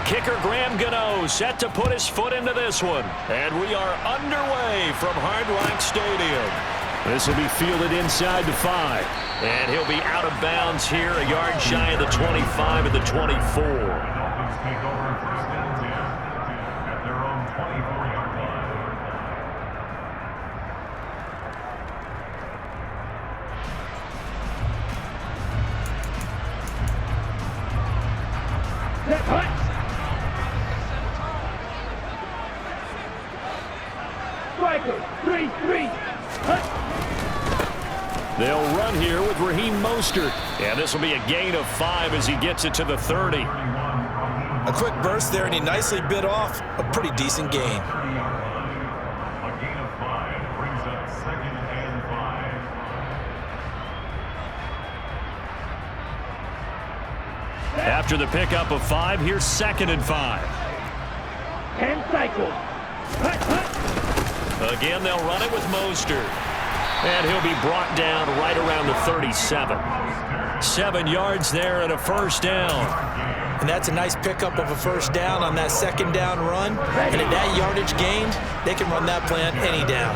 kicker, Graham Gano, set to put his foot into this one. And we are underway from Hard Rock Stadium. This will be fielded inside the 5. And he'll be out of bounds here, a yard shy of the 25 at the 24. They'll run here with Raheem Mostert. And this will be a gain of 5 as he gets it to the 30. A quick burst there, and he nicely bit off a pretty decent gain. A gain of 5 brings up 2nd and 5. After the pickup of 5, here's 2nd and 5. 10 cycles. Again, they'll run it with Mostert. And he'll be brought down right around the 37. 7 yards there and a first down. And that's a nice pickup of a first down on that 2nd down run. And at that yardage gained, they can run that play on any down.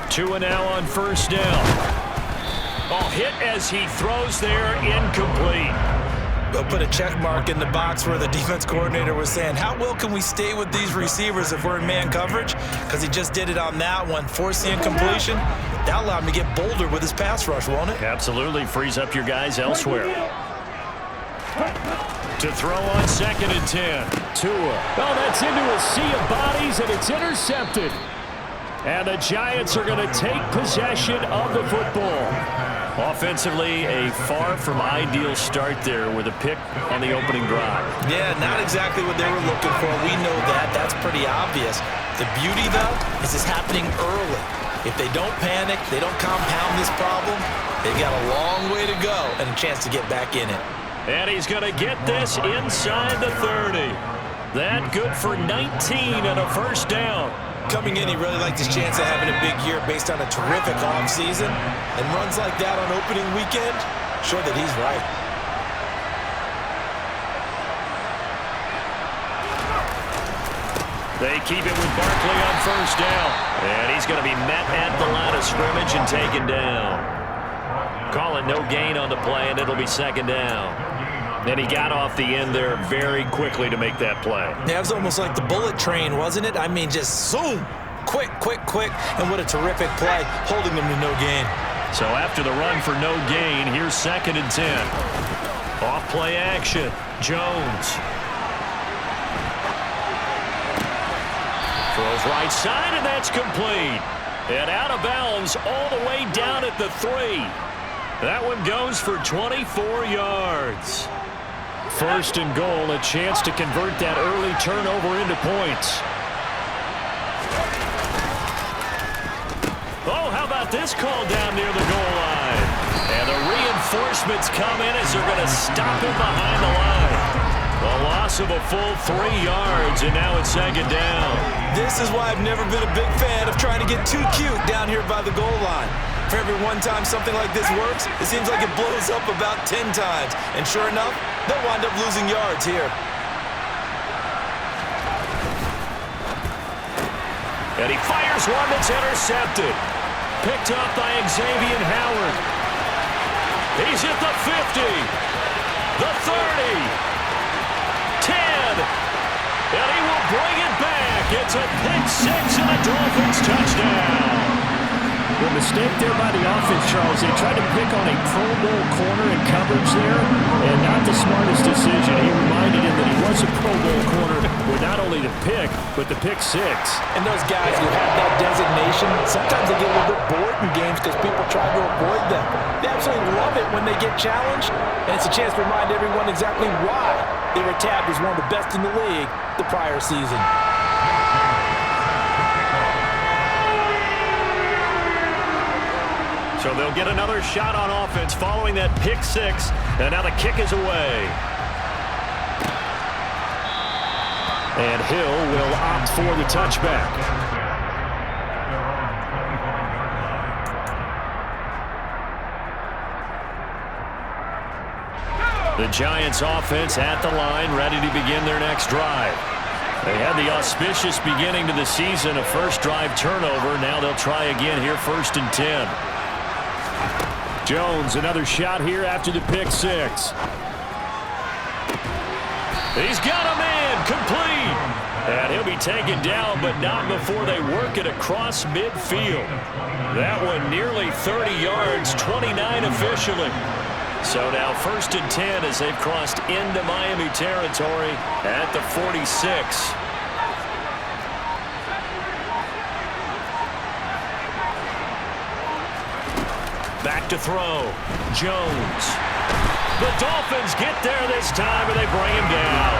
2 and now on first down. Oh, hit as he throws there, incomplete. They'll put a check mark in the box where the defense coordinator was saying, how well can we stay with these receivers if we're in man coverage? Because he just did it on that one, forcing incompletion. That allowed him to get bolder with his pass rush, won't it? Absolutely, frees up your guys elsewhere. To throw on 2nd and 10. Tua. Oh, that's into a sea of bodies, and it's intercepted. And the Giants are going to take possession of the football. Offensively, a far from ideal start there with a pick on the opening drive. Yeah, not exactly what they were looking for. We know that. That's pretty obvious. The beauty, though, is it's happening early. If they don't panic, they don't compound this problem, they've got a long way to go and a chance to get back in it. And he's going to get this inside the 30. That good for 19 and a first down. Coming in, he really liked his chance of having a big year based on a terrific offseason. And runs like that on opening weekend, show that he's right. They keep it with Barkley on first down. And he's going to be met at the line of scrimmage and taken down. Call it no gain on the play, and it'll be 2nd down. And he got off the end there very quickly to make that play. Yeah, it was almost like the bullet train, wasn't it? I mean, just zoom. Quick, quick, quick. And what a terrific play, holding them to no gain. So after the run for no gain, here's 2nd and 10. Off play action. Jones. Throws right side, and that's complete. And out of bounds all the way down at the 3. That one goes for 24 yards. 1st and goal, a chance to convert that early turnover into points. Oh, how about this call down near the goal line? And the reinforcements come in as they're going to stop him behind the line. A loss of a full 3 yards, and now it's 2nd down. This is why I've never been a big fan of trying to get too cute down here by the goal line. For every one time something like this works, it seems like it blows up about 10 times. And sure enough, they'll wind up losing yards here. And he fires one that's intercepted. Picked up by Xavier Howard. He's at the 50, the 30, 10, and he will bring it back. It's a pick 6 and a Dolphins touchdown. The mistake there by the offense, Charles, they tried to pick on a Pro Bowl corner in coverage there, and not the smartest decision. He reminded him that he was a Pro Bowl corner with not only the pick, but the pick 6. And those guys who have that designation, sometimes they get a little bit bored in games because people try to avoid them. They absolutely love it when they get challenged, and it's a chance to remind everyone exactly why they were tabbed as one of the best in the league the prior season. So they'll get another shot on offense following that pick 6, and now the kick is away. And Hill will opt for the touchback. The Giants offense at the line, ready to begin their next drive. They had the auspicious beginning to the season, a first drive turnover. Now they'll try again here, 1st and 10. Jones, another shot here after the pick six. He's got a man, complete. And he'll be taken down, but not before they work it across midfield. That one nearly 30 yards, 29 officially. So now 1st and 10 as they've crossed into Miami territory at the 46. Back to throw. Jones. The Dolphins get there this time, and they bring him down.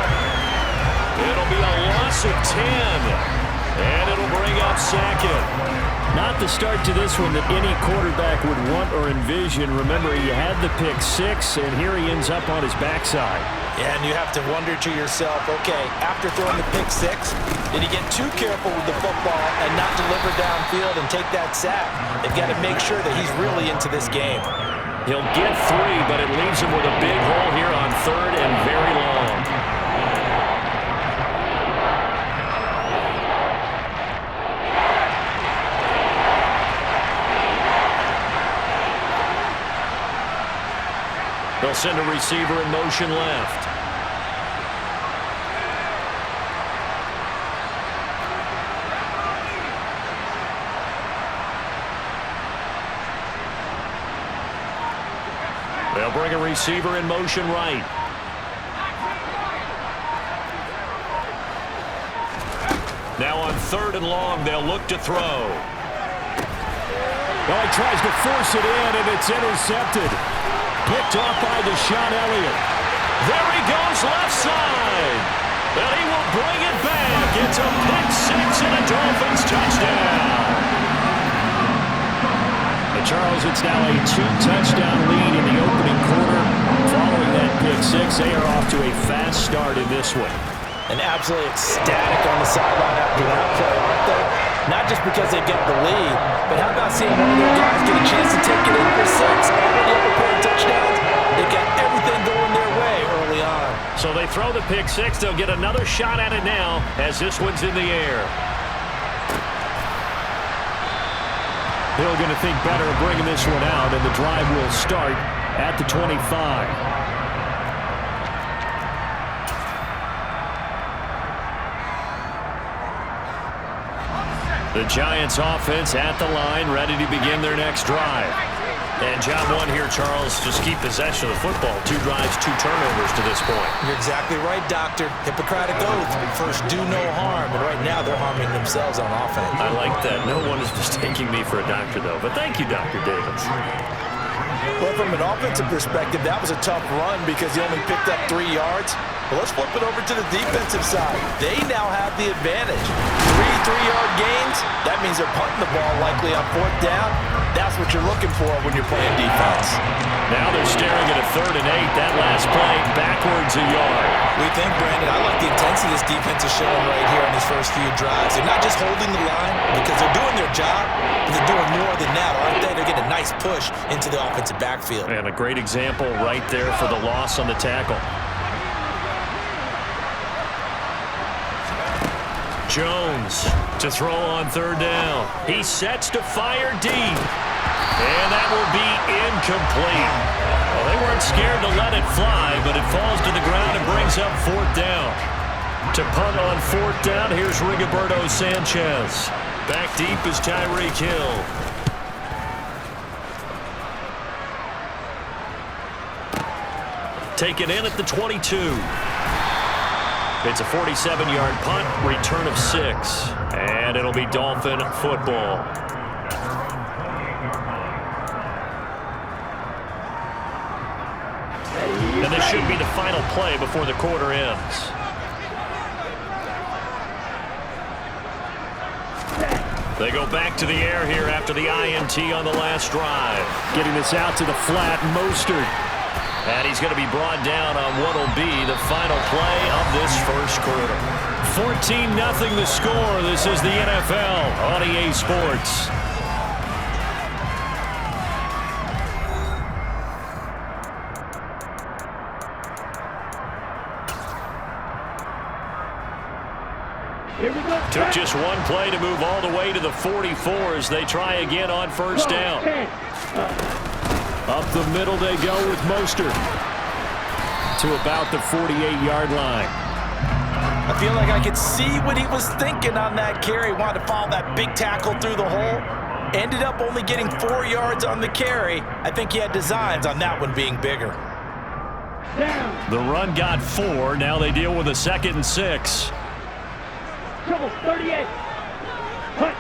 It'll be a loss of 10, and it'll bring up 2nd. Not the start to this one that any quarterback would want or envision. Remember, he had the pick six, and here he ends up on his backside. Yeah, and you have to wonder to yourself, okay, after throwing the pick six, did he get too careful with the football and not deliver downfield and take that sack? They've got to make sure that he's really into this game. He'll get 3, but it leaves him with a big hole here on 3rd and very long. They'll send a receiver in motion left. They'll bring a receiver in motion right. Now on 3rd and long, they'll look to throw. Well, he tries to force it in, and it's intercepted. Picked off by Deshaun Elliott. There he goes, left side. And he will bring it back. It's a pick six and a Dolphins touchdown. And Charles, it's now a 2-touchdown lead in the opening quarter. Following that pick six, they are off to a fast start in this one. And absolutely ecstatic on the sideline after that play, aren't they? Not just because they get the lead, but how about seeing one of their guys get a chance to take it in for 6, already up a pair of touchdowns? They've got everything going their way early on. So they throw the pick six. They'll get another shot at it now as this one's in the air. Hill going to think better of bringing this one out, and the drive will start at the 25. The Giants offense at the line, ready to begin their next drive. And job one here, Charles, just keep possession of the football. 2 drives, 2 turnovers to this point. You're exactly right, Doctor. Hippocratic oath. First, do no harm. And right now, they're harming themselves on offense. I like that. No one is mistaking me for a doctor, though. But thank you, Dr. Davis. Well, from an offensive perspective, that was a tough run because he only picked up 3 yards. But let's flip it over to the defensive side. They now have the advantage. 3 3-yard gains. That means they're punting the ball likely on 4th down. That's what you're looking for when you're playing defense. Now they're staring at a 3rd and 8. That last play backwards a yard. We think, Brandon, I like the intensity this defense is showing right here in these first few drives. They're not just holding the line because they're doing their job, but they're doing more than that, aren't they? They're getting a nice push into the offensive backfield. And a great example right there for the loss on the tackle. Jones to throw on 3rd down. He sets to fire deep. And that will be incomplete. Well, they weren't scared to let it fly, but it falls to the ground and brings up 4th down. To punt on 4th down, here's Rigoberto Sanchez. Back deep is Tyreek Hill. Taken in at the 22. It's a 47-yard punt, return of 6. And it'll be Dolphin football. And this should be the final play before the quarter ends. They go back to the air here after the INT on the last drive. Getting this out to the flat, Mostert. And he's going to be brought down on what will be the final play of this first quarter. 14-0 the score. This is the NFL on EA Sports. Took just one play to move all the way to the 44 as they try again on first down. Up the middle they go with Mostert to about the 48-yard line. I feel like I could see what he was thinking on that carry. Wanted to follow that big tackle through the hole. Ended up only getting 4 yards on the carry. I think he had designs on that one being bigger. The run got 4. Now they deal with a 2nd and 6. Trouble 38. Cut.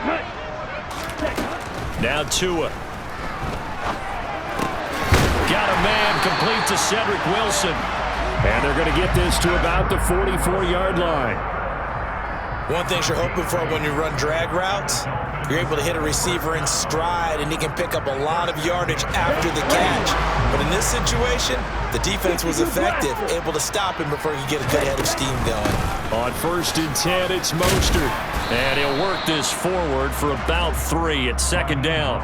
Now Tua. Got a man complete to Cedric Wilson. And they're going to get this to about the 44-yard line. One thing you're hoping for when you run drag routes, you're able to hit a receiver in stride, and he can pick up a lot of yardage after the catch. But in this situation, the defense was effective, able to stop him before he could get a good head of steam going. On 1st and 10, it's Mostert. And he'll work this forward for about 3 at 2nd down.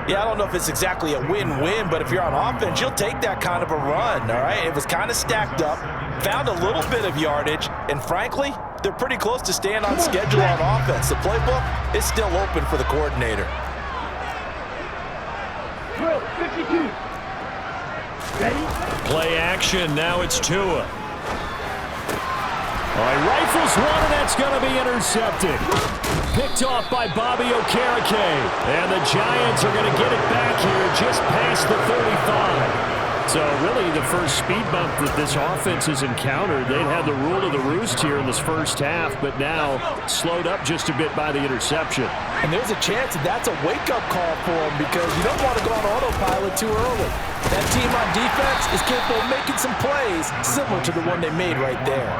Yeah, I don't know if it's exactly a win-win, but if you're on offense, you'll take that kind of a run, all right? It was kind of stacked up, found a little bit of yardage, and frankly, they're pretty close to staying on schedule on offense. The playbook is still open for the coordinator. Drill 52. Ready? Play action. Now it's Tua. All right, rifles one, and that's going to be intercepted. Picked off by Bobby Okereke. And the Giants are going to get it back here just past the 35. So really the first speed bump that this offense has encountered. They'd had the rule of the roost here in this first half, but now slowed up just a bit by the interception. And there's a chance that that's a wake-up call for them because you don't want to go on autopilot too early. That team on defense is capable of making some plays similar to the one they made right there.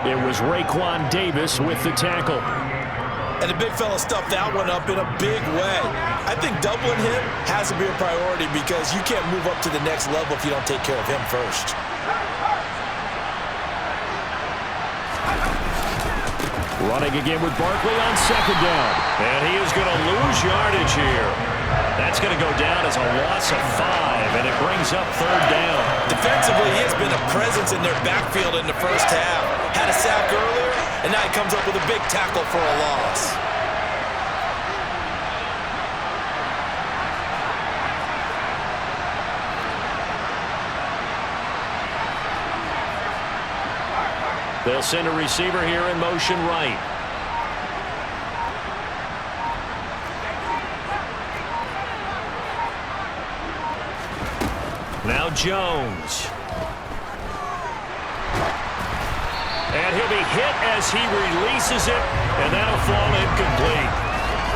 It was Week1 Davis with the tackle. And the big fella stuffed that one up in a big way. I think doubling him has to be a priority because you can't move up to the next level if you don't take care of him first. Running again with Barkley on 2nd down. And he is going to lose yardage here. That's going to go down as a loss of 5, and it brings up 3rd down. Defensively, he has been a presence in their backfield in the first half. Had a sack earlier, and now he comes up with a big tackle for a loss. They'll send a receiver here in motion right. Now Jones. And he'll be hit as he releases it, and that'll fall incomplete.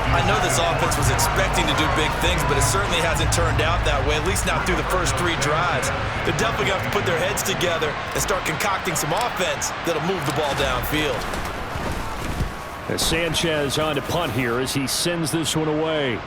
I know this offense was expecting to do big things, but it certainly hasn't turned out that way, at least not through the first 3 drives. They're definitely going to have to put their heads together and start concocting some offense that'll move the ball downfield. As Sanchez on to punt here as he sends this one away.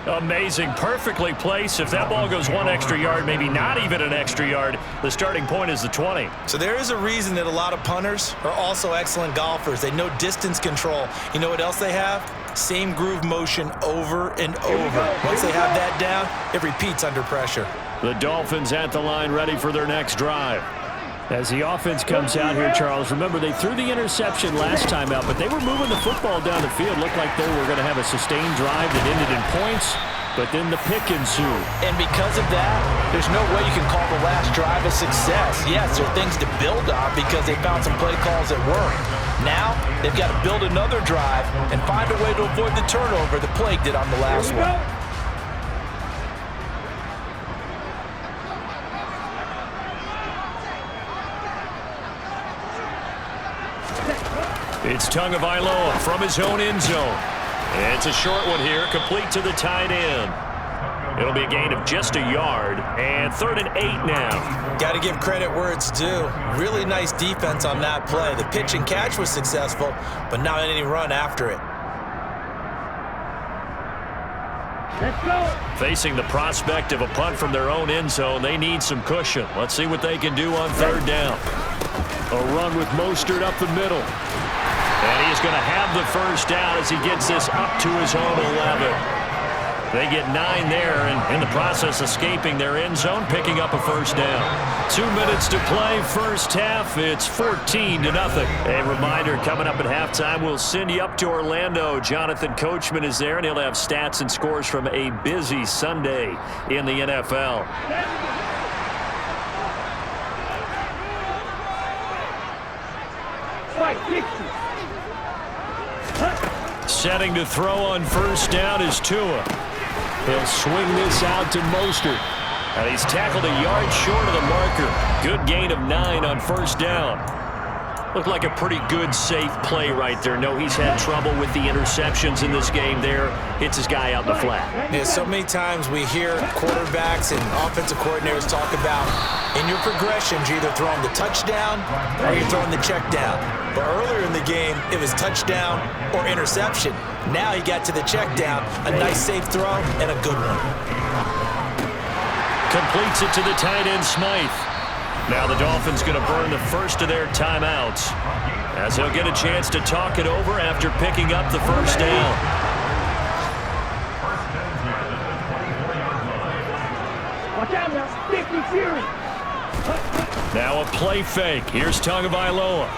Amazing, perfectly placed. If that ball goes 1 extra yard, maybe not even an extra yard, the starting point is the 20. So there is a reason that a lot of punters are also excellent golfers. They know distance control. You know what else they have? Same groove motion over and over. Once they have that down, it repeats under pressure. The Dolphins at the line ready for their next drive. As the offense comes out here, Charles, remember they threw the interception last time out, but they were moving the football down the field. Looked like they were going to have a sustained drive that ended in points, but then the pick ensued. And because of that, there's no way you can call the last drive a success. Yes, there are things to build on because they found some play calls that work. Now, they've got to build another drive and find a way to avoid the turnover that plagued it on the last one. It's Tagovailoa from his own end zone. And it's a short one here, complete to the tight end. It'll be a gain of just a yard, and 3rd and 8 now. Got to give credit where it's due. Really nice defense on that play. The pitch and catch was successful, but not any run after it. Let's go. Facing the prospect of a punt from their own end zone, they need some cushion. Let's see what they can do on 3rd down. A run with Mostert up the middle. And he's going to have the first down as he gets this up to his own 11. They get 9 there, and in the process escaping their end zone, picking up a first down. 2 minutes to play, first half. It's 14-0. A reminder, coming up at halftime, we'll send you up to Orlando. Jonathan Coachman is there, and he'll have stats and scores from a busy Sunday in the NFL. Setting to throw on first down is Tua. He'll swing this out to Mostert. And he's tackled a yard short of the marker. Good gain of 9 on first down. Looked like a pretty good, safe play right there. No, he's had trouble with the interceptions in this game there. Hits his guy out in the flat. Yeah, so many times we hear quarterbacks and offensive coordinators talk about in your progressions, you're either throwing the touchdown or you're throwing the check down. But earlier in the game, it was touchdown or interception. Now he got to the check down, a nice safe throw, and a good one. Completes it to the tight end, Smythe. Now the Dolphins going to burn the first of their timeouts as he'll get a chance to talk it over after picking up the first down. Watch out now. 50 Fury. Now a play fake. Here's Tagovailoa.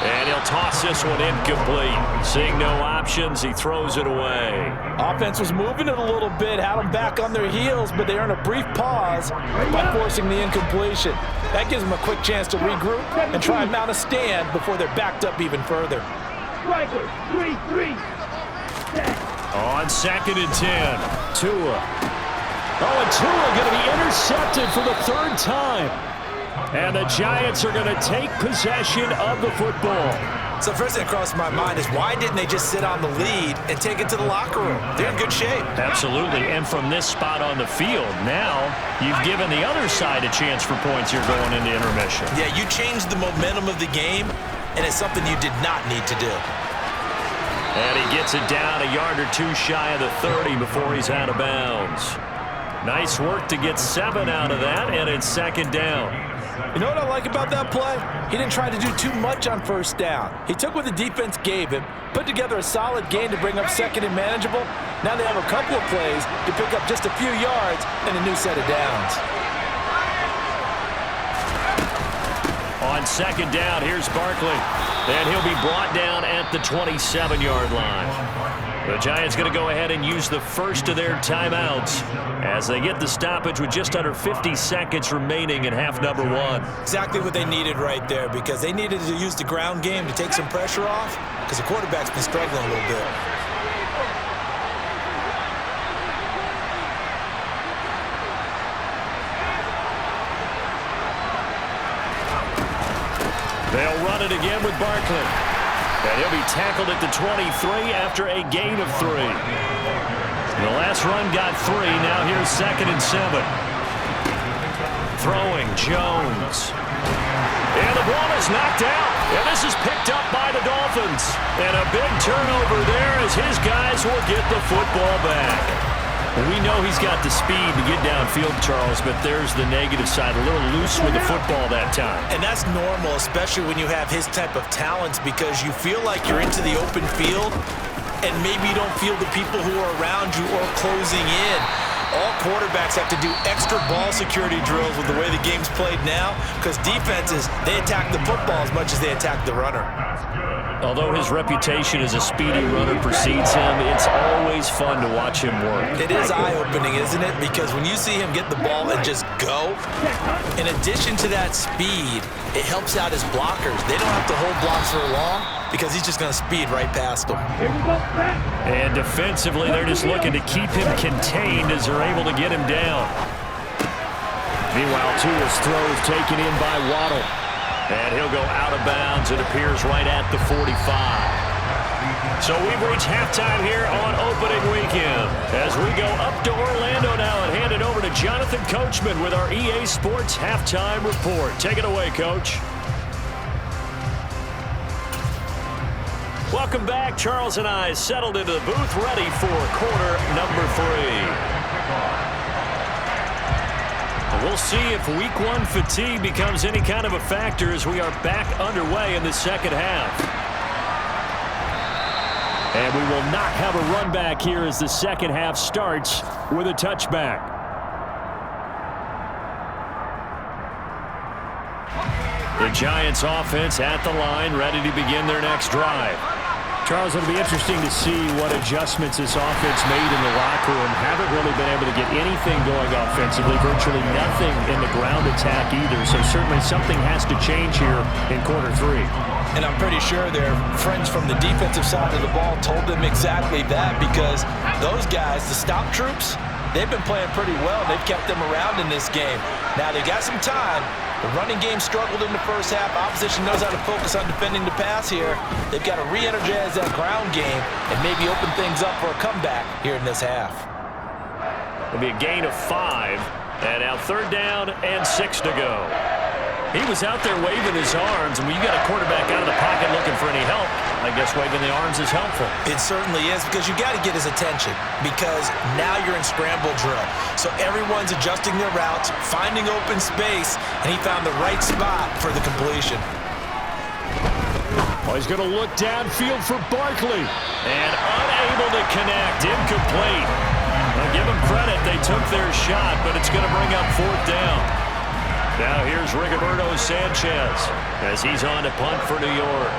And he'll toss this one incomplete. Seeing no options, he throws it away. Offense was moving it a little bit, had them back on their heels, but they earned a brief pause by forcing the incompletion. That gives them a quick chance to regroup and try and mount a stand before they're backed up even further. Striker, 3-3. On 2nd and 10, Tua. Oh, and Tua going to be intercepted for the 3rd time. And the Giants are going to take possession of the football. So first thing that crossed my mind is why didn't they just sit on the lead and take it to the locker room? They're in good shape. Absolutely, and from this spot on the field, now you've given the other side a chance for points here going into intermission. Yeah, you changed the momentum of the game, and it's something you did not need to do. And he gets it down a yard or two shy of the 30 before he's out of bounds. Nice work to get 7 out of that, and it's 2nd down. You know what I like about that play? He didn't try to do too much on first down. He took what the defense gave him, put together a solid gain to bring up 2nd and manageable. Now they have a couple of plays to pick up just a few yards and a new set of downs. On 2nd down, here's Barkley. And he'll be brought down at the 27-yard line. The Giants going to go ahead and use the first of their timeouts as they get the stoppage with just under 50 seconds remaining in half number 1. Exactly what they needed right there, because they needed to use the ground game to take some pressure off, because the quarterback's been struggling a little bit. They'll run it again with Barkley. And he'll be tackled at the 23 after a gain of 3. The last run got 3. Now here's 2nd and 7. Throwing Jones. And the ball is knocked out. And this is picked up by the Dolphins. And a big turnover there as his guys will get the football back. We know he's got the speed to get downfield, Charles, but there's the negative side. A little loose with the football that time. And that's normal, especially when you have his type of talents, because you feel like you're into the open field and maybe you don't feel the people who are around you or closing in. All quarterbacks have to do extra ball security drills with the way the game's played now, because defenses, they attack the football as much as they attack the runner. Although his reputation as a speedy runner precedes him, it's always fun to watch him work. It is eye-opening, isn't it? Because when you see him get the ball and just go, in addition to that speed, it helps out his blockers. They don't have to hold blocks for long because he's just going to speed right past them. And defensively, they're just looking to keep him contained as they're able to get him down. Meanwhile, Tua's throw is taken in by Waddle. And he'll go out of bounds, it appears, right at the 45. So we've reached halftime here on opening weekend as we go up to Orlando now and hand it over to Jonathan Coachman with our EA Sports Halftime Report. Take it away, Coach. Welcome back. Charles and I settled into the booth ready for quarter number 3. We'll see if Week 1 fatigue becomes any kind of a factor as we are back underway in the second half. And we will not have a run back here as the second half starts with a touchback. The Giants offense at the line, ready to begin their next drive. Charles, it'll be interesting to see what adjustments this offense made in the locker room. Haven't really been able to get anything going offensively, virtually nothing in the ground attack either. So certainly something has to change here in quarter 3. And I'm pretty sure their friends from the defensive side of the ball told them exactly that, because those guys, the stop troops, they've been playing pretty well. They've kept them around in this game. Now they got some time. The running game struggled in the first half. Opposition knows how to focus on defending the pass here. They've got to re-energize that ground game and maybe open things up for a comeback here in this half. It'll be a gain of 5. And now 3rd down and 6 to go. He was out there waving his arms, and when you got a quarterback out of the pocket looking for any help, I guess waving the arms is helpful. It certainly is, because you got to get his attention, because now you're in scramble drill. So everyone's adjusting their routes, finding open space, and he found the right spot for the completion. Oh, he's going to look downfield for Barkley. And unable to connect, incomplete. I'll give them credit, they took their shot, but it's going to bring up 4th down. Now here's Rigoberto Sanchez as he's on to punt for New York.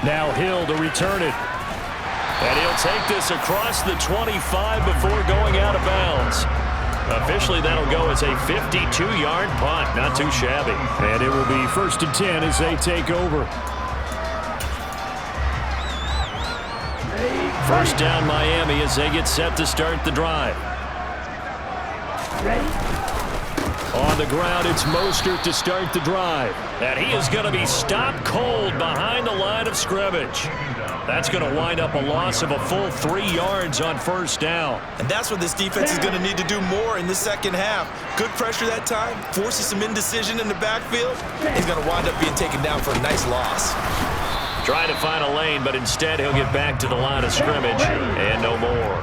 Now Hill to return it. And he'll take this across the 25 before going out of bounds. Officially, that'll go as a 52-yard punt. Not too shabby. And it will be 1st and 10 as they take over. 1st down Miami as they get set to start the drive. On the ground, it's Mostert to start the drive. And he is going to be stopped cold behind the line of scrimmage. That's going to wind up a loss of a full 3 yards on 1st down. And that's what this defense is going to need to do more in the second half. Good pressure that time, forces some indecision in the backfield. He's going to wind up being taken down for a nice loss. Trying to find a lane, but instead he'll get back to the line of scrimmage and no more.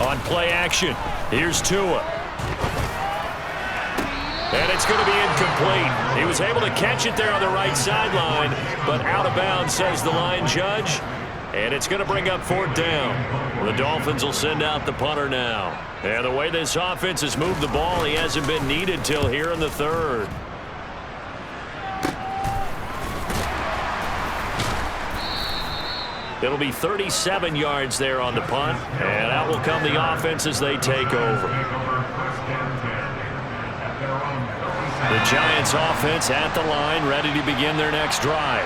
On play action, here's Tua. And it's going to be incomplete. He was able to catch it there on the right sideline, but out of bounds, says the line judge. And it's going to bring up 4th down. The Dolphins will send out the punter now. And the way this offense has moved the ball, he hasn't been needed till here in the 3rd. It'll be 37 yards there on the punt, and out will come the offense as they take over. The Giants offense at the line, ready to begin their next drive.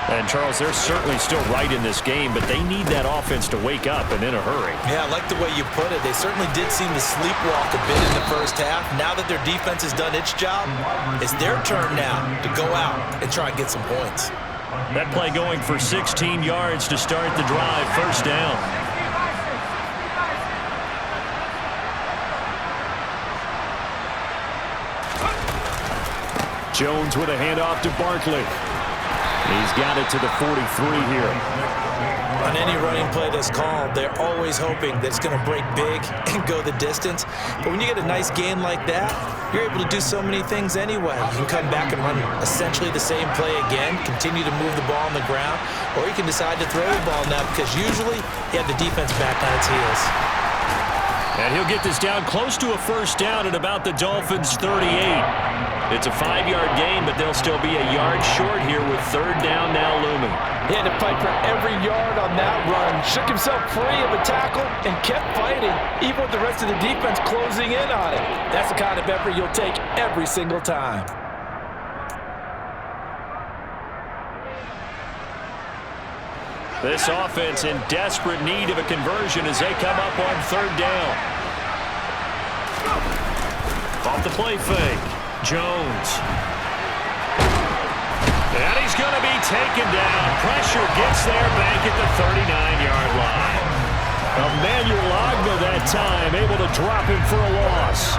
And, Charles, they're certainly still right in this game, but they need that offense to wake up and in a hurry. Yeah, I like the way you put it. They certainly did seem to sleepwalk a bit in the first half. Now that their defense has done its job, it's their turn now to go out and try and get some points. That play going for 16 yards to start the drive. 1st down. Jones with a handoff to Barkley. He's got it to the 43 here. On any running play that's called, they're always hoping that it's going to break big and go the distance. But when you get a nice game like that, you're able to do so many things anyway. You can come back and run essentially the same play again, continue to move the ball on the ground, or you can decide to throw the ball now, because usually you have the defense back on its heels. And he'll get this down close to a 1st down at about the Dolphins' 38. It's a 5-yard gain, but they'll still be a yard short here with 3rd down now looming. He had to fight for every yard on that run. Shook himself free of a tackle and kept fighting, even with the rest of the defense closing in on it. That's the kind of effort you'll take every single time. This offense in desperate need of a conversion as they come up on 3rd down. Off the play fake. Jones. And he's going to be taken down. Pressure gets there back at the 39-yard line. Emmanuel Agba that time able to drop him for a loss.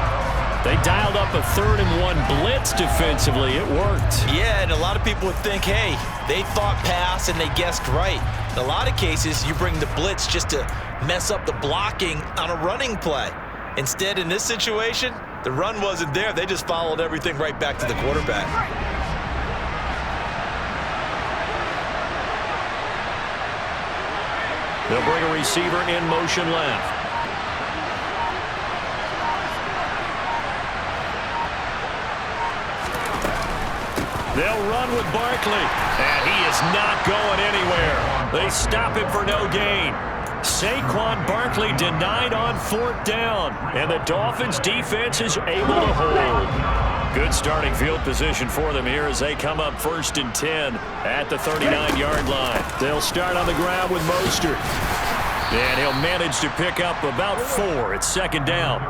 They dialed up a 3rd and 1 blitz defensively. It worked. Yeah, and a lot of people would think, hey, they thought pass and they guessed right. In a lot of cases, you bring the blitz just to mess up the blocking on a running play. Instead, in this situation, the run wasn't there. They just followed everything right back to the quarterback. They'll bring a receiver in motion left. They'll run with Barkley, and he is not going anywhere. They stop him for no gain. Saquon Barkley denied on 4th down, and the Dolphins' defense is able to hold. Good starting field position for them here as they come up 1st and 10 at the 39-yard line. They'll start on the ground with Mostert, and he'll manage to pick up about 4 at 2nd down.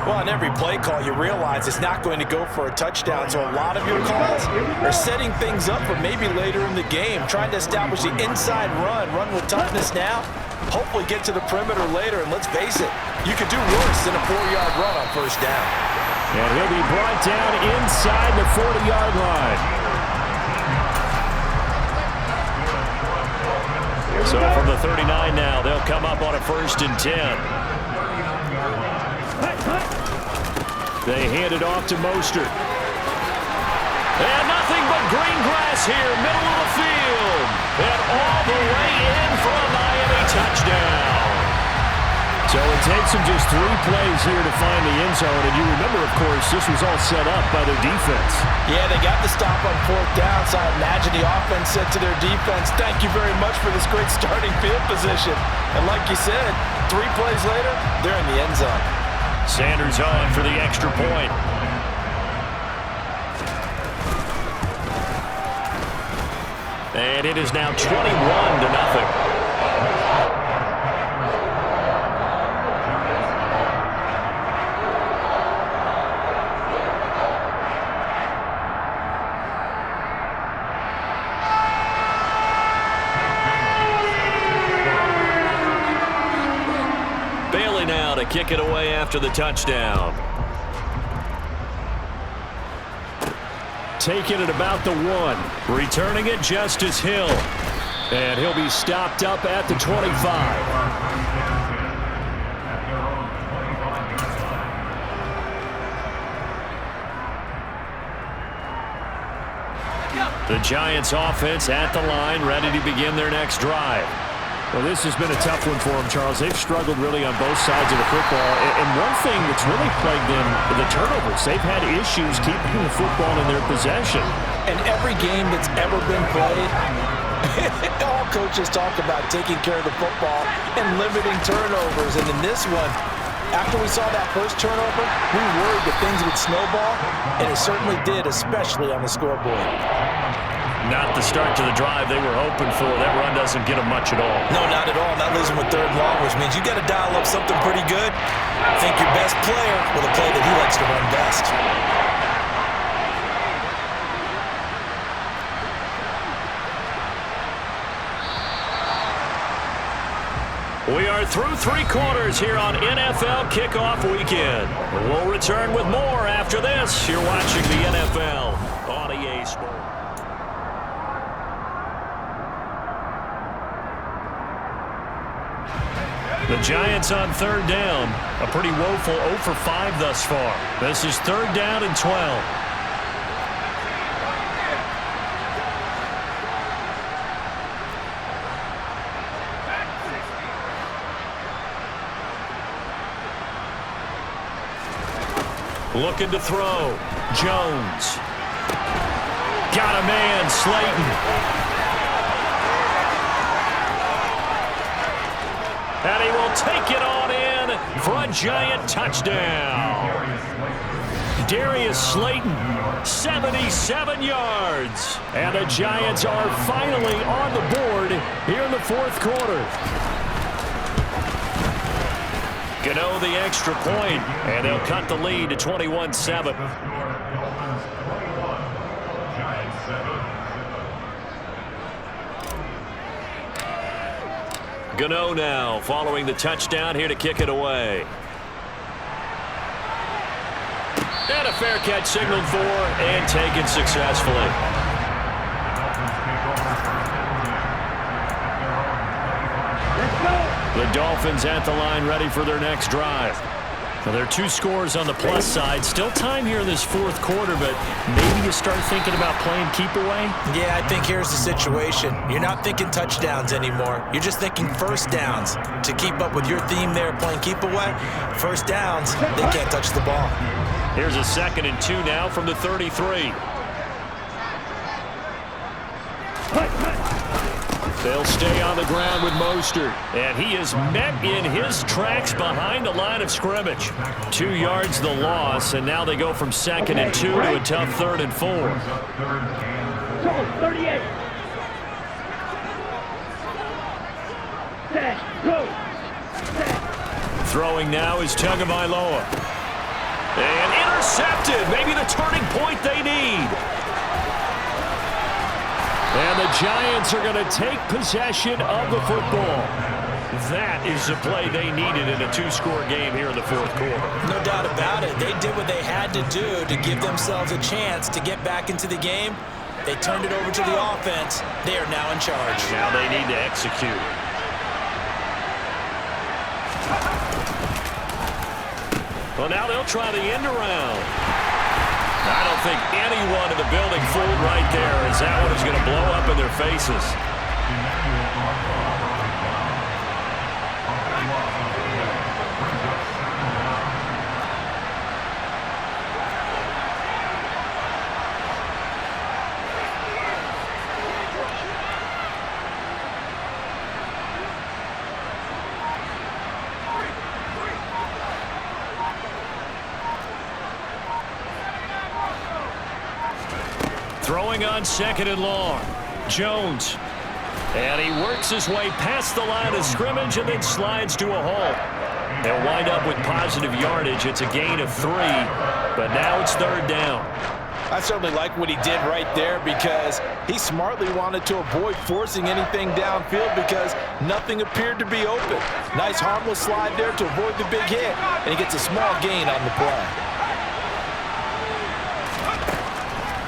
Well, on every play call, you realize it's not going to go for a touchdown, so a lot of your calls are setting things up for maybe later in the game, trying to establish the inside run with toughness now, hopefully get to the perimeter later, and let's face it, you could do worse than a 4-yard run on 1st down. And he'll be brought down inside the 40-yard line. So from the 39 now, they'll come up on a 1st and 10. They hand it off to Mostert. And nothing but green grass here, middle of the field. And all the way in for a Miami touchdown. So it takes them just 3 plays here to find the end zone. And you remember, of course, this was all set up by their defense. Yeah, they got the stop on 4th down, so I imagine the offense said to their defense, thank you very much for this great starting field position. And like you said, 3 plays later, they're in the end zone. Sanders on for the extra point. And it is now 21-0. Now to kick it away after the touchdown. Taking it about the 1. Returning it, Justice Hill. And he'll be stopped up at the 25. The Giants offense at the line, ready to begin their next drive. Well, this has been a tough one for them, Charles. They've struggled really on both sides of the football. And one thing that's really plagued them, the turnovers. They've had issues keeping the football in their possession. And every game that's ever been played, all coaches talk about taking care of the football and limiting turnovers. And in this one, after we saw that first turnover, we worried that things would snowball, and it certainly did, especially on the scoreboard. Not the start to the drive they were hoping for. That run doesn't get them much at all. No, not at all. Not losing with 3rd and long, which means you got to dial up something pretty good. Think your best player with a play that he likes to run best. We are through 3 quarters here on NFL Kickoff Weekend. We'll return with more after this. You're watching the NFL on EA Sports. The Giants on 3rd down. A pretty woeful 0 for 5 thus far. This is 3rd down and 12. Looking to throw. Jones. Got a man, Slayton. And he will take it on in for a Giant touchdown. Darius Slayton, 77 yards. And the Giants are finally on the board here in the 4th quarter. Gano the extra point, and they'll cut the lead to 21-7. Gano now following the touchdown here to kick it away. And a fair catch signaled for and taken successfully. The Dolphins at the line ready for their next drive. Well, there are 2 scores on the plus side. Still time here in this fourth quarter, but maybe you start thinking about playing keep away? Yeah, I think here's the situation. You're not thinking touchdowns anymore. You're just thinking first downs. To keep up with your theme there, playing keep away, first downs, they can't touch the ball. Here's a 2nd and 2 now from the 33. They'll stay on the ground with Mostert. And he is met in his tracks behind the line of scrimmage. 2 yards the loss, and now they go from 2nd and 2 to a tough 3rd and 4. 38. Set, go. Set. Throwing now is Tagovailoa. And intercepted. Maybe the turning point they need. And the Giants are going to take possession of the football. That is the play they needed in a 2-score game here in the fourth quarter. No doubt about it. They did what they had to do to give themselves a chance to get back into the game. They turned it over to the offense. They are now in charge. Now they need to execute. Well, now they'll try the end around. I don't think anyone in the building fooled right there, as that one is going to blow up in their faces. Throwing on 2nd and long. Jones. And he works his way past the line of scrimmage and then slides to a halt. They'll wind up with positive yardage. It's a gain of 3, but now it's 3rd down. I certainly like what he did right there because he smartly wanted to avoid forcing anything downfield because nothing appeared to be open. Nice harmless slide there to avoid the big hit, and he gets a small gain on the play.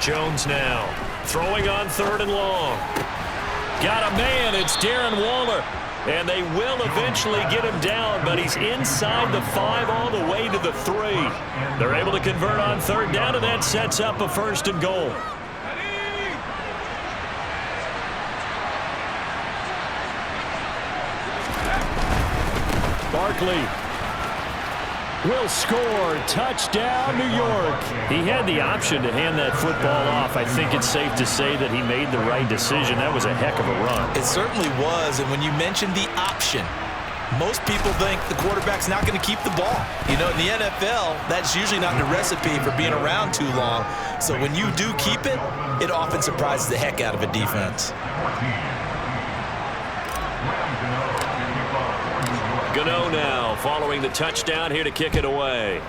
Jones now throwing on 3rd and long. Got a man. It's Darren Waller. And they will eventually get him down, but he's inside the 5 all the way to the 3. They're able to convert on 3rd down, and that sets up a 1st and goal. Barkley will score. Touchdown, New York. He had the option to hand that football off. I think it's safe to say that he made the right decision. That was a heck of a run. It certainly was, and when you mentioned the option, most people think the quarterback's not going to keep the ball. You know, in the NFL, that's usually not the recipe for being around too long. So when you do keep it, it often surprises the heck out of a defense. Gano now following the touchdown here to kick it away.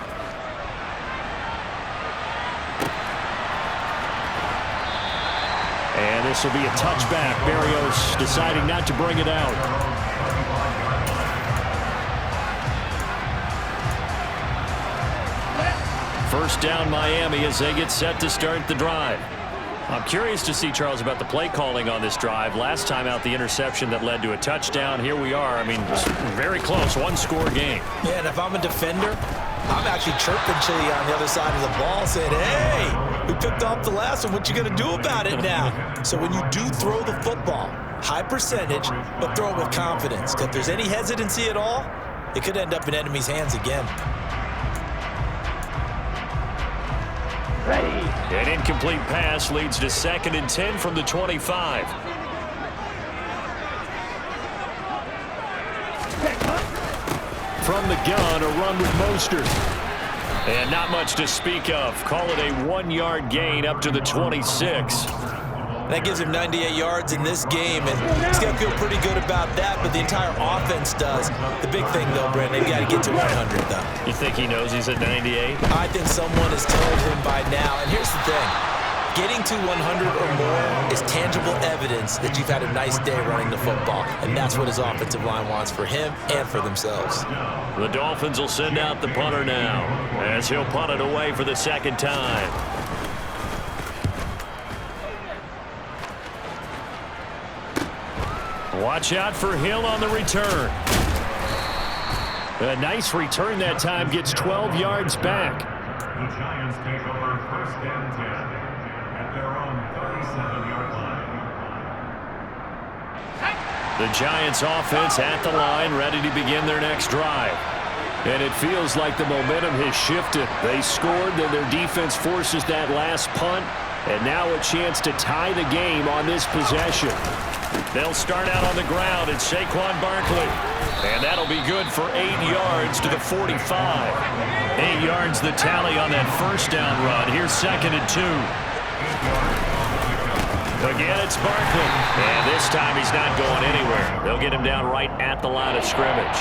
And this will be a touchback. Berrios deciding not to bring it out. First down Miami as they get set to start the drive. I'm curious to see, Charles, about the play calling on this drive. Last time out, the interception that led to a touchdown. Here we are. I mean, very close, 1-score game. Yeah, and if I'm a defender, I'm actually chirping Chili on the other side of the ball saying, hey, we picked off the last one. What you going to do about it now? So when you do throw the football, high percentage, but throw it with confidence. Because if there's any hesitancy at all, it could end up in enemy's hands again. Ready. An incomplete pass leads to 2nd and 10 from the 25. From the gun, a run with Mostert. And not much to speak of. Call it a 1-yard gain up to the 26. That gives him 98 yards in this game, and he's going to feel pretty good about that, but the entire offense does. The big thing, though, Brandon, they've got to get to 100, though. You think he knows he's at 98? I think someone has told him by now, and here's the thing. Getting to 100 or more is tangible evidence that you've had a nice day running the football, and that's what his offensive line wants for him and for themselves. The Dolphins will send out the punter now as he'll punt it away for the second time. Watch out for Hill on the return. A nice return that time, gets 12 yards back. The Giants take over 1st and 10 at their own 37-yard line. The Giants offense at the line, ready to begin their next drive. And it feels like the momentum has shifted. They scored, then their defense forces that last punt, and now a chance to tie the game on this possession. They'll start out on the ground, and Saquon Barkley. And that'll be good for 8 yards to the 45. 8 yards the tally on that first down run. Here's 2nd and 2. Again, it's Barkley. And this time he's not going anywhere. They'll get him down right at the line of scrimmage.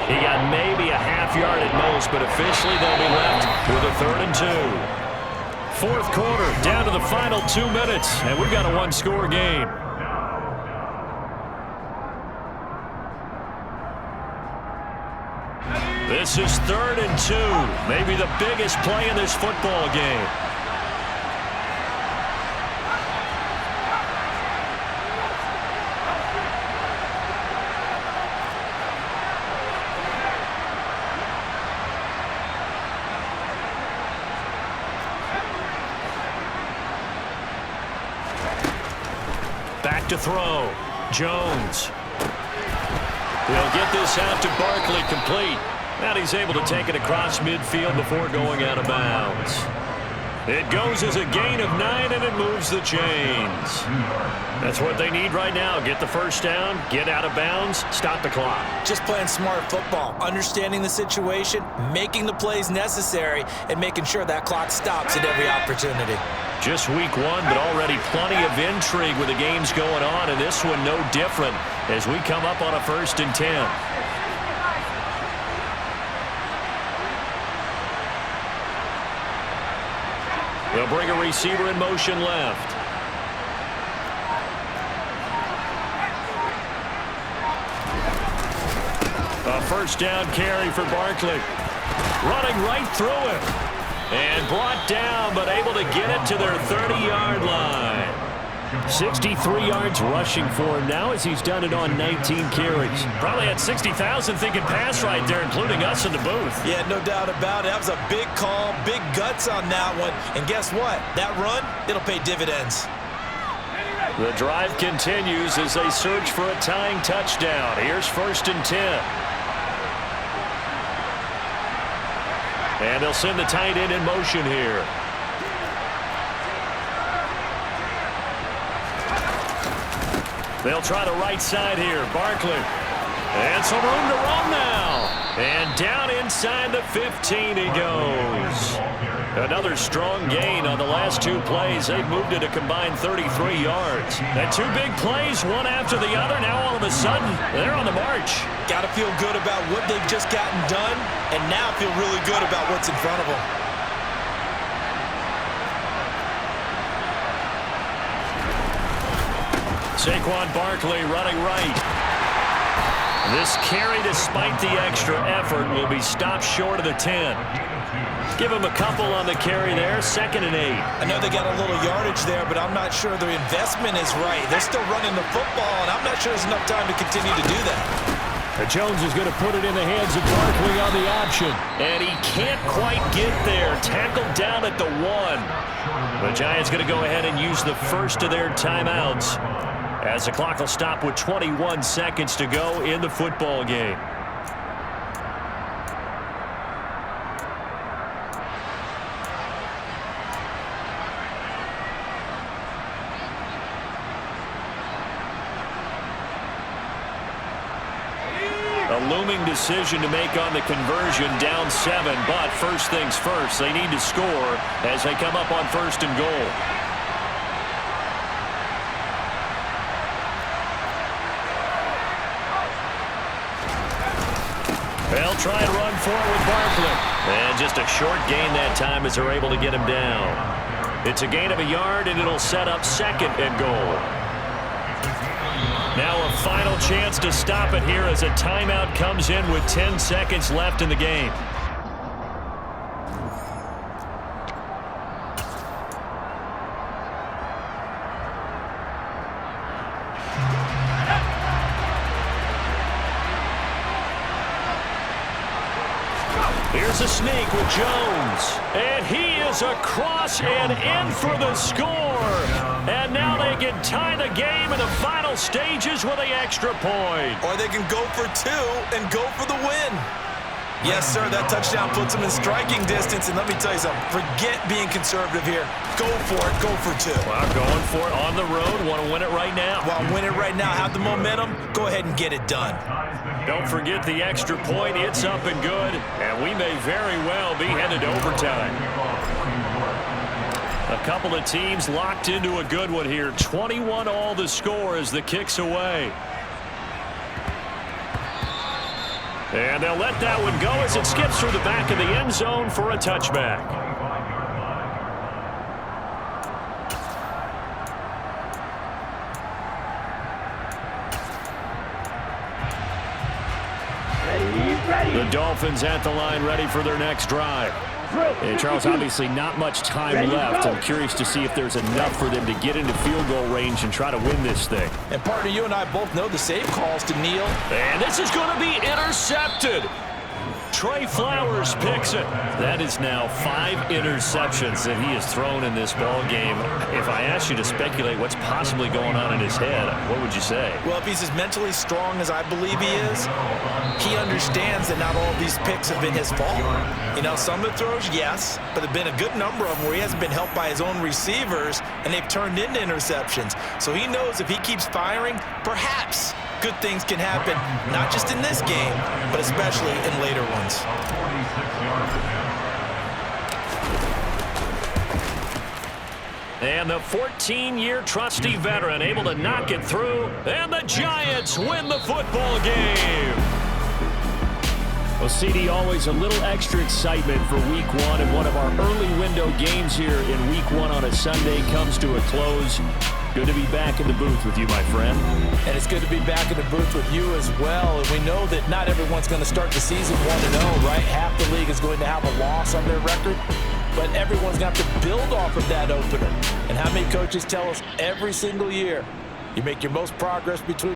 He got maybe a half yard at most, but officially they'll be left with a 3rd and 2. Fourth quarter, down to the final 2 minutes, and we've got a one-score game. This is 3rd and 2, maybe the biggest play in this football game. Back to throw. Jones. He'll get this out to Barkley, complete. And he's able to take it across midfield before going out of bounds. It goes as a gain of 9, and it moves the chains. That's what they need right now. Get the first down, get out of bounds, stop the clock. Just playing smart football, understanding the situation, making the plays necessary, and making sure that clock stops at every opportunity. Just week 1, but already plenty of intrigue with the games going on, and this one no different as we come up on a 1st and 10. They'll bring a receiver in motion left. A first down carry for Barkley. Running right through him. And brought down, but able to get it to their 30-yard line. 63 yards rushing for him now as he's done it on 19 carries. Probably had 60,000 thinking pass right there, including us in the booth. Yeah, no doubt about it. That was a big call, big guts on that one. And guess what? That run, it'll pay dividends. The drive continues as they search for a tying touchdown. Here's 1st and 10. And they'll send the tight end in motion here. They'll try the right side here. Barkley. And some room to run now. And down inside the 15 he goes. Another strong gain on the last 2 plays. They've moved it a combined 33 yards. And 2 big plays, one after the other. Now all of a sudden, they're on the march. Got to feel good about what they've just gotten done, and now feel really good about what's in front of them. Saquon Barkley running right. This carry, despite the extra effort, will be stopped short of the 10. Give him a couple on the carry there. 2nd and 8. I know they got a little yardage there, but I'm not sure their investment is right. They're still running the football, and I'm not sure there's enough time to continue to do that. Jones is going to put it in the hands of Barkley on the option. And he can't quite get there. Tackled down at the 1. The Giants going to go ahead and use the first of their timeouts as the clock will stop with 21 seconds to go in the football game. A looming decision to make on the conversion, down 7, but first things first, they need to score as they come up on 1st and goal. They'll try and run for it with Barkley. And just a short gain that time as they're able to get him down. It's a gain of a yard, and it'll set up 2nd and goal. Now a final chance to stop it here as a timeout comes in with 10 seconds left in the game. Here's a sneak with Jones. And he is across and in for the score. And now they can tie the game in the final stages with an extra point. Or they can go for 2 and go for the win. Yes, sir, that touchdown puts them in striking distance. And let me tell you something, forget being conservative here. Go for it, go for 2. Well, going for it on the road. Want to win it right now. Well, win it right now, have the momentum, go ahead and get it done. Don't forget the extra point. It's up and good. And we may very well be headed to overtime. A couple of teams locked into a good one here. 21 all the score as the kick's away. And they'll let that one go as it skips through the back of the end zone for a touchback. The Dolphins at the line ready for their next drive. And Charles, obviously not much time left. I'm curious to see if there's enough for them to get into field goal range and try to win this thing. And partner, you and I both know the save calls to kneel. And this is going to be intercepted. Trey Flowers picks it. That is now 5 interceptions that he has thrown in this ball game. If I asked you to speculate what's possibly going on in his head, what would you say? Well, if he's as mentally strong as I believe he is, he understands that not all of these picks have been his fault. You know, some of the throws, yes, but there have been a good number of them where he hasn't been helped by his own receivers, and they've turned into interceptions. So he knows if he keeps firing, perhaps good things can happen, not just in this game, but especially in later ones. And the 14-year trusty veteran able to knock it through, and the Giants win the football game. Well, CD, always a little extra excitement for Week 1, and one of our early window games here in Week 1 on a Sunday comes to a close. Good to be back in the booth with you, my friend. And it's good to be back in the booth with you as well. And we know that not everyone's going to start the season 1-0, right? Half the league is going to have a loss on their record. But everyone's got to build off of that opener. And how many coaches tell us every single year, you make your most progress between